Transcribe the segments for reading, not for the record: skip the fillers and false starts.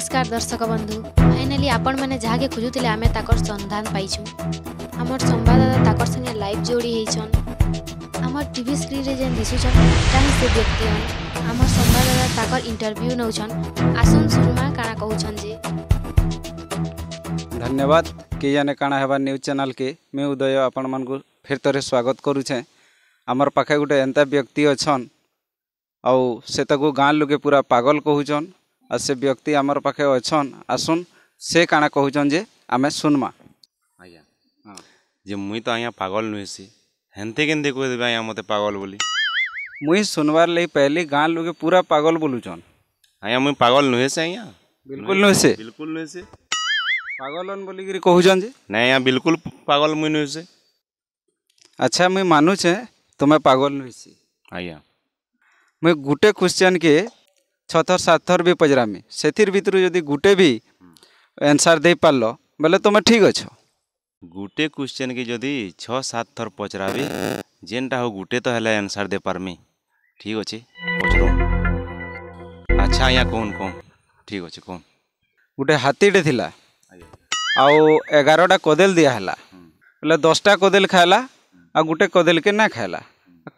नमस्कार दर्शक बंधु फाइनाली आपण मैंने जहाँ के खोजुले आम ताकर संधान पाइछु। आमर संवाददाता ताकर संगे लाइव जोड़ी होइछन। आमर टीवी स्क्रीन रे जेन दिसुछन ताही से व्यक्ति हन। आमर संवाददाता ताकर इंटरव्यू नउछन। आसुन सुनमा काना कहउछन जे। धन्यवाद के जाने काना हेबा न्यूज चैनल के मैं उदय आपण मन को फिर तरे स्वागत करूछे। आमर पाखे गुटे एंता व्यक्ति अछन आउ से ताको गाँ लोके पूरा पागल कहउछन आ से व्यक्ति आमर पाखे अछन। आसुन से काना कहउछन जे आमे सुनमा। आज्ञा हाँ जे मुई तो आज्ञा पागल नुहेसी हेन्ते केन्ते कह देबे आज्ञा मते पागल बोली मुई सुनवार लई पहले गाँ लोके पूरा पागल बोलुछन। आज्ञा मुई पागल नुहेसे आज्ञा बिल्कुल नुहेसे बिल्कुल नुहेसे पागलन बोली गिरी कहउछन जे नहीं आज्ञा बिल्कुल पागल मुई नुहेसे। अच्छा मुई मानुछे तुमे पागल नुहेसी। आज्ञा मैं गुटे क्वेश्चन के 6 थर 7 थर भी पचरामी से भितर जदि गुटे भी आंसर दे पारल बोले तुम ठीक अच्छ। गुटे क्वेश्चन के जदि 6-7 थर पचराबी जेनटा हो गुटे तो हेले आंसर दे पारमी ठीक अच्छे पचरो। अच्छा आज्ञा कौन कौन ठीक अच्छे कौन गुटे हाथीटे थिला आउ 11टा कदेल दिया हला बोले 10टा कदेल खाला आ गुटे कदेल के ना खाला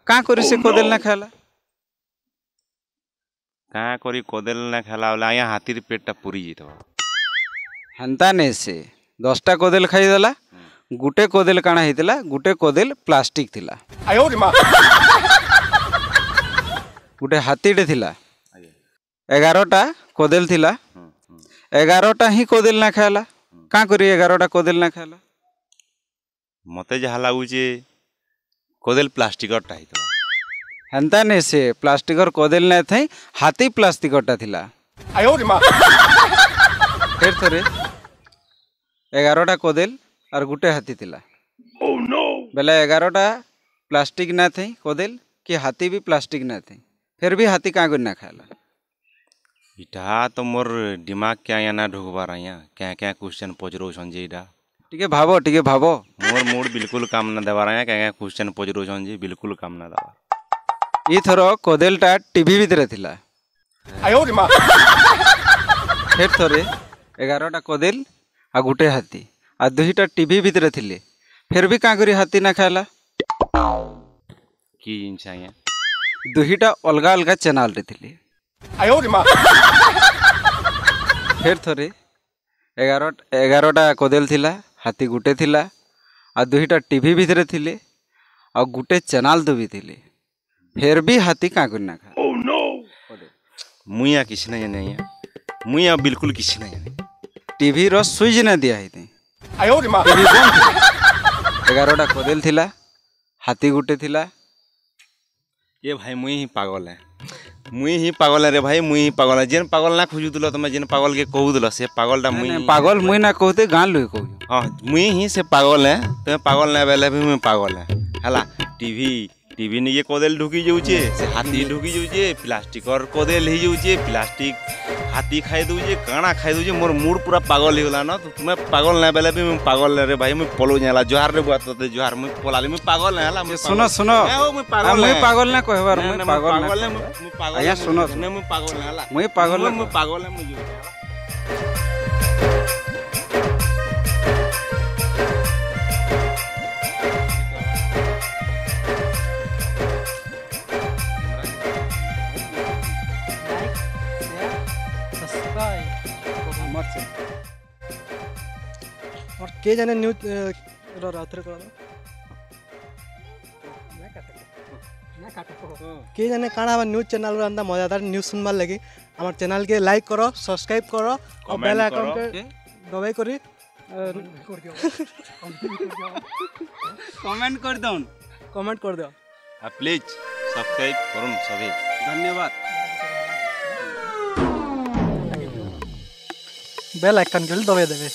का करी से कदेल ना खाला क्या करी कदेल ना खाला बोले आज्ञा हाथीर पेटटा पूरी जीतबा हेन्ता नहीं से 10टा कदेल खाईदेला गुटे कदेल काना होता गुटे कदेल प्लास्टिक थिला गुटे हाथीटे थिला 11टा कदेल थिला 11टा ही कदेल ना खाला का करी 11टा कदेल ना खाला मते जहा लगुचे कदेल प्लास्टिकटा होता हेन्ता नहीं से प्लास्टिकर कदेल ना थी हाथी प्लास्टिकटा थिला फिर थोड़े 11टा कदेल और गुटे हाथी थिला बेले 11टा प्लास्टिक ना थी कदेल कि हाथी भी प्लास्टिक ना थी फिर भी हाथी क्या ना खाला इटा तो मोर दिमाग क्या या ना ढुकबार आया क्या क्या क्वेश्चन पचरो संजे इटा टिके भावो मोर मूड बिल्कुल काम ना देवार आया क्या क्या क्वेश्चन पचरो संजे बिल्कुल काम ना देवार ई थर कदेलटा टीवी भितर थिला फिर थोड़े 11टा कदेल आ गुटे हाथी आ 2टा टीवी भितर थिले फिर भी क्या करी हाथी ना खाला की जिनस आज्ञा 2टा अलग अलग चैनल रे थिले फिर थोड़े 11टा कदेल थिला हाथी गुटे थिला आ 2टा टीवी भितर थिले आ गुटे चैनल दो भी थिले फिर भी हाथी क्या करना खा मुइया किसी नहीं जाने आज्ञा मुइया बिल्कुल किसी नहीं जाने टीवी रो स्विच ना दिया है 11टा कदेल थिला हाथी गुटे थिला ये भाई मुई ही पागल है रे भाई मुई ही पागल है जेन पागल ना खोजुल तुम जेन पागल के कहूल से पागलटा मुई पागल मुई ना कहते गाँ लोग कहू हाँ मुई ही से पागल है तुम्हें पागल ना बेले भी मुई पागल है हला टीवी नहीं कदेल ढुकी जाऊे से हाथी ढुकी जाऊे प्लास्टिकर कदेल हो जाऊे प्लास्टिक हाथी खाई दूजे काना खाई दूजे मोर मूड पूरा पागल होगा ना तो तुम्हें पागल ना बेले भी मुई पागल रे भाई मुई पलो जाला जोहार रे बुआ तो जोहार मुई पलाली मुई पागल है हला सुनो मुई पागल ना कहबार मुई पागल ना आया सुनो मुई पागल है हला मुई पागल है मुझे और के जाने न्यूज रात्रे के जाने काना न्यूज चैनल अंदा मजादार न्यूज सुनबार लगी हमार चैनल के लाइक करो सब्सक्राइब करो और बेल आइकन के दबाई करी कमेंट कर दो प्लीज सब्सक्राइब करूँ सभी धन्यवाद बेल आइकन के दबाई देवे।